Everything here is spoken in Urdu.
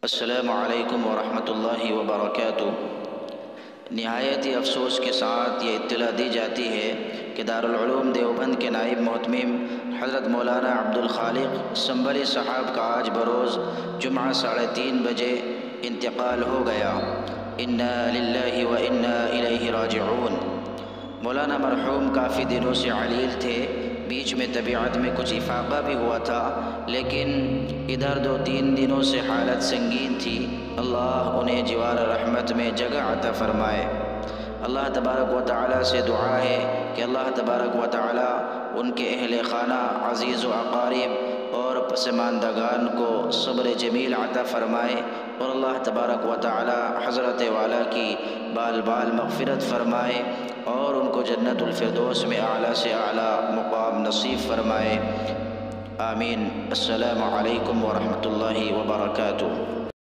السلام علیکم ورحمۃ اللہ وبرکاتہ۔ نہایت ہی افسوس کے ساتھ یہ اطلاع دی جاتی ہے کہ دارالعلوم دیوبند کے نائب محتمم حضرت مولانا عبدالخالق سنبھلی صاحب کا آج بروز جمعہ 3:30 بجے انتقال ہو گیا۔ انا للہ و انا الیہ راجعون۔ مولانا مرحوم کافی دنوں سے علیل تھے، بیچ میں طبیعت میں کچھ افاقہ بھی ہوا تھا، لیکن ادھر 2-3 دنوں سے حالت سنگین تھی۔ اللہ انہیں جوار رحمت میں جگہ عطا فرمائے۔ اللہ تبارک و تعالی سے دعا ہے کہ اللہ تبارک و تعالی ان کے اہل خانہ، عزیز و اقارب اور پسماندگان کو صبر جمیل عطا فرمائے، اور اللہ تبارک و تعالی حضرت والا کی بال بال مغفرت فرمائے اور ان کو جنت الفردوس میں اعلیٰ سے اعلیٰ مقام نصیب فرمائے۔ آمین۔ السلام علیکم ورحمۃ اللہ وبرکاتہ۔